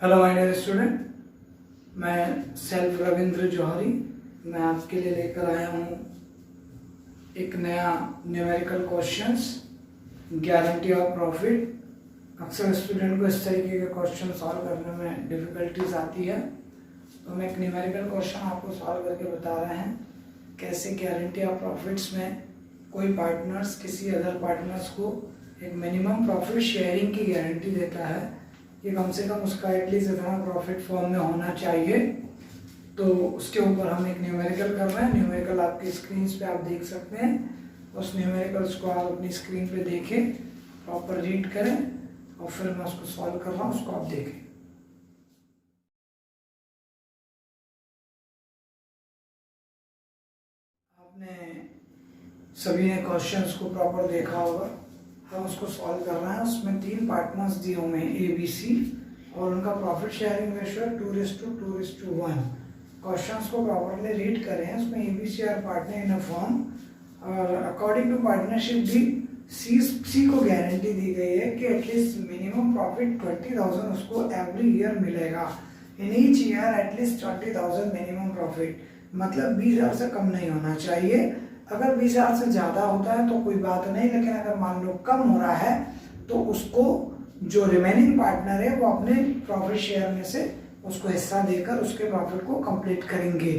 Hello my dear student, मैं self Ravindra जौहरी। मैं आपके लिए लेकर आया हूँ एक नया numerical questions, guarantee of profit. अक्सर स्टूडेंट को इस तरीके के क्वेश्चन सॉल्व करने में डिफ़िकल्टीज आती है, तो मैं एक न्यूमेरिकल क्वेश्चन आपको सॉल्व करके बता रहे हैं कैसे गारंटी ऑफ प्रॉफिट्स में कोई पार्टनर्स किसी अदर पार्टनर्स को एक मिनिमम प्रॉफिट शेयरिंग की गारंटी देता है कि कम से कम उसका एटलीस्ट इतना प्रॉफिट फॉर्म में होना चाहिए। तो उसके ऊपर हम एक न्यूमेरिकल कर रहे हैं। न्यूमेरिकल आपकी स्क्रीन पे आप देख सकते हैं। उस न्यूमेरिकल्स को आप अपनी स्क्रीन पे देखें, प्रॉपर रीड करें और फिर मैं उसको सॉल्व कर रहा हूँ, उसको आप देखें। आपने सभी ने क्वेश्चंस को प्रॉपर देखा होगा। हम उसको सॉल्व कर रहे हैं। उसमें 3 पार्टनर्स दिए हुए हैं ए बी सी और उनका प्रॉफिट शेयरिंग रेशियो 2:1। क्वेश्चंस को प्रॉपरली रीड करें। उसमें A B C are partner in a firm और according to partnership D C को गारंटी दी गई है कि एटलीस्ट मिनिमम प्रॉफिट 20,000 उसको एवरी ईयर मिलेगा। In each year at least 20,000 minimum profit, मतलब 20,000 से कम नहीं होना चाहिए। अगर 20,000 से ज़्यादा होता है तो कोई बात नहीं, लेकिन अगर मान लो कम हो रहा है तो उसको जो रिमेनिंग पार्टनर है वो अपने प्रॉफिट शेयर में से उसको हिस्सा देकर उसके प्रॉफिट को कंप्लीट करेंगे।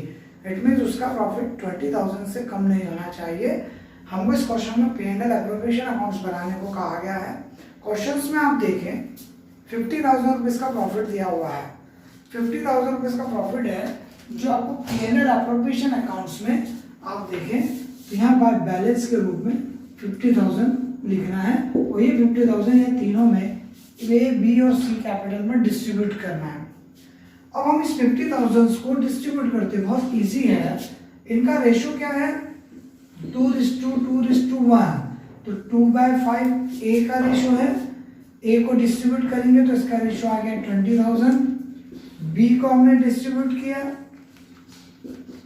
इट मीन्स उसका प्रॉफिट 20,000 से कम नहीं होना चाहिए। हमको इस क्वेश्चन में P&L एप्रोप्रिएशन अकाउंट्स बनाने को कहा गया है। क्वेश्चंस में आप देखें 50,000 रुपीज़ का प्रॉफिट दिया हुआ है। 50,000 रुपीज़ का प्रॉफिट है जो आपको P&L एप्रोप्रिएशन अकाउंट्स में आप देखें तो यहाँ बाय बैलेंस के रूप में 50,000 लिखना है और ये 50,000 ये तीनों में ए बी और सी कैपिटल में डिस्ट्रीब्यूट करना है। अब हम इस 50,000 को डिस्ट्रीब्यूट करते हैं, बहुत इजी है। इनका रेशो क्या है 2:1। तो 2/5 ए का रेशो है। ए को डिस्ट्रीब्यूट करेंगे तो इसका रेशो आ गया 20,000। बी को हमने डिस्ट्रीब्यूट किया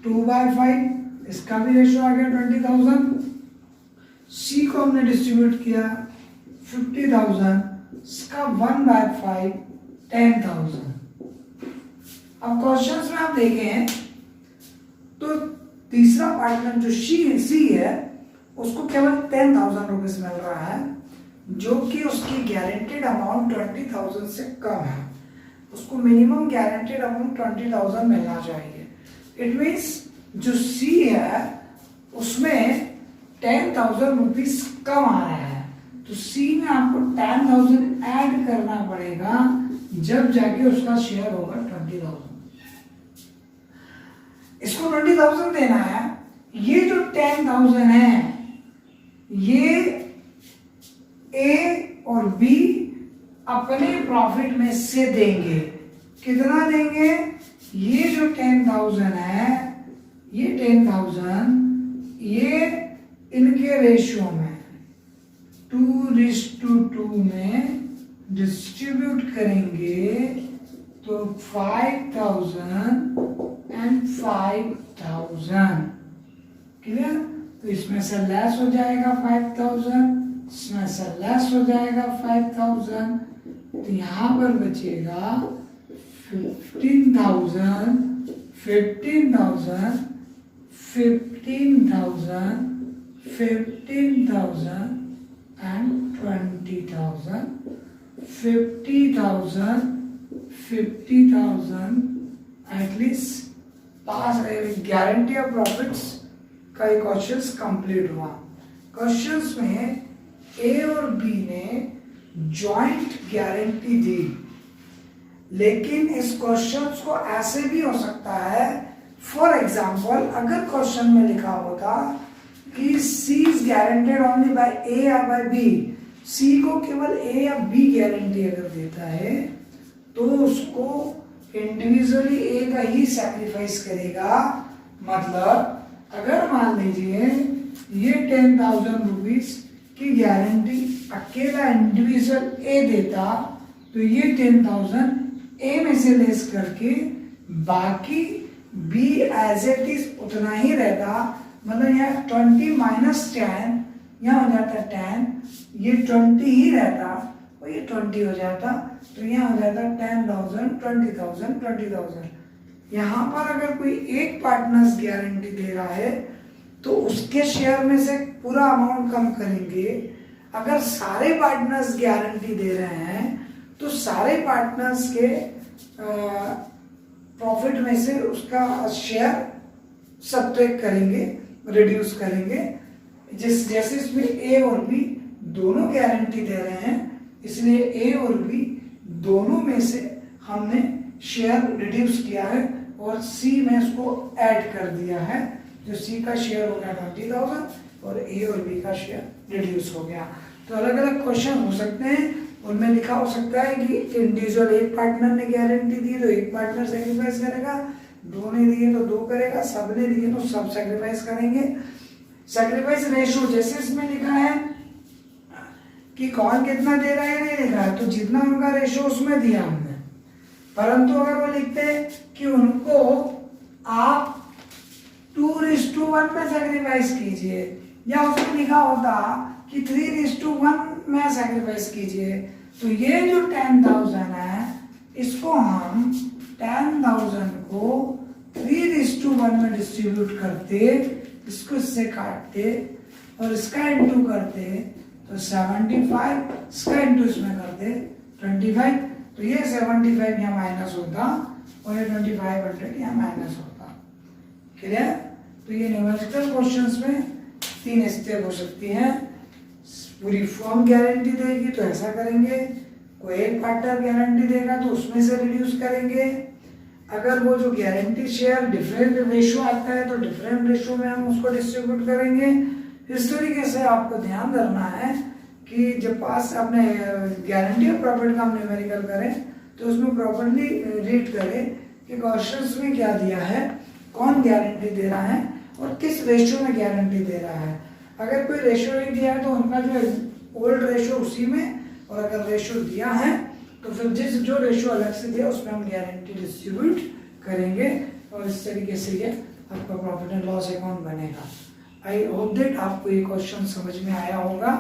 2/5, इसका भी रेशो आ गया 20,000। सी को हमने डिस्ट्रीब्यूट किया 50,000, इसका 1/5 10,000। अब क्वेश्चंस में आप देखें तो तीसरा पार्टनर जो सी है उसको केवल 10,000 रुपीज मिल रहा है, जो कि उसकी गारंटेड अमाउंट 20,000 से कम है। उसको मिनिमम गारंटेड अमाउंट 20,000 मिलना चाहिए। इट मीन्स जो सी है उसमें 10,000 रुपीज कम आ रहा है, तो सी में आपको 10,000 ऐड करना पड़ेगा, जब जाके उसका शेयर होगा 20,000। इसको 20,000 देना है। ये जो 10,000 है ये ए और बी अपने प्रॉफिट में से देंगे। कितना देंगे? ये जो 10,000 है ये 10,000 ये इनके रेशियो में 2:2 में डिस्ट्रीब्यूट करेंगे तो 5,000 and 5,000 क्लियर। तो इसमें से लेस हो जाएगा 5,000, इसमें से लेस हो जाएगा 5,000, तो यहाँ पर बचेगा 15,000, 15,000, 15,000, 15,000 and 20,000, 50,000, 50,000 at least pass. Guarantee of profits का एक क्वेश्चन कंप्लीट हुआ। क्वेश्चंस में ए और बी ने जॉइंट गारंटी दी, लेकिन इस क्वेश्चंस को ऐसे भी हो सकता है। फॉर एग्जाम्पल अगर क्वेश्चन में लिखा होता कि सी इज गारंटेड ओनली बाय ए या बाय बी, सी को केवल ए या बी गारंटी अगर देता है तो उसको इंडिविजुअली ए का ही सैक्रिफाइस करेगा। मतलब अगर मान लीजिए ये 10,000 रुपीज की गारंटी अकेला इंडिविजुअल ए देता तो ये 10,000 ए में से लेस करके बाकी बी एज इट इज उतना ही रहता। मतलब यहाँ 20 - 10 यहाँ हो जाता 10, ये 20 ही रहता और और ये 20 हो जाता, तो यहाँ हो जाता 10,000, 20,000, 20,000। यहाँ पर अगर कोई एक पार्टनर्स गारंटी दे रहा है तो उसके शेयर में से पूरा अमाउंट कम करेंगे। अगर सारे पार्टनर्स गारंटी दे रहे हैं तो सारे पार्टनर्स के प्रॉफिट में से उसका शेयर सब्ट्रैक्ट करेंगे, रिड्यूस करेंगे। जैसे इसमें ए और बी दोनों गारंटी दे रहे हैं, इसलिए ए और बी दोनों में से हमने शेयर रिड्यूस किया है और सी में इसको ऐड कर दिया है। जो सी का शेयर हो गया 20,000 और ए और बी का शेयर रिड्यूस हो गया। तो अलग अलग क्वेश्चन हो सकते हैं, उनमें लिखा हो सकता है कि इंडिविजुअल एक पार्टनर ने गारंटी दी तो एक पार्टनर सेक्रीफाइस करेगा, दो ने दिए तो दो करेगा, सब ने दिए तो सब सेक्रीफाइस करेंगे। सेक्रीफाइस रेशियो जैसे इसमें लिखा है कि कौन कितना दे रहा है नहीं लिखा है, तो जितना उनका रेशियो उसमें दिया हमने। परंतु अगर वो लिखते हैं कि उनको आप 2:1 में सेक्रीफाइस कीजिए, या उसमें लिखा होता कि 3:1 में सेक्रीफाइस कीजिए, तो ये जो 10,000 है इसको हम 10,000 को 3:1 में डिस्ट्रीब्यूट करते, इसको इससे काटते और इसका इंटू करते तो 75, इसका इंटू इसमें करते 25, तो ये 75 यहाँ माइनस होता और ये 2500 यहाँ माइनस होता। क्लियर? तो ये न्यूमेरिकल क्वेश्चंस में 3 स्टेप हो सकती हैं। पूरी फर्म गारंटी देगी तो ऐसा करेंगे, कोई एक पार्टनर गारंटी देगा तो उसमें से रिड्यूस करेंगे। अगर वो जो गारंटी शेयर डिफरेंट रेशियो आता है तो डिफरेंट रेशियो में हम उसको डिस्ट्रीब्यूट करेंगे। इस तरीके से आपको ध्यान रखना है कि जब पास अपने गारंटी और प्रॉफिट का हम न्यूमेरिकल करें तो उसमें प्रॉपर्ली रीड करें कि क्वेश्चंस में क्या दिया है, कौन गारंटी दे रहा है और किस रेशियो में गारंटी दे रहा है। अगर कोई रेशियो नहीं दिया है तो उनका जो ओल्ड रेशियो उसी में, और अगर रेशियो दिया है तो फिर जो रेशियो अलग से दिया उसमें हम गारंटी डिस्ट्रीब्यूट करेंगे और इस तरीके से ये आपका प्रॉफिट एंड लॉस अकाउंट बनेगा। आई होप दैट आपको ये क्वेश्चन समझ में आया होगा।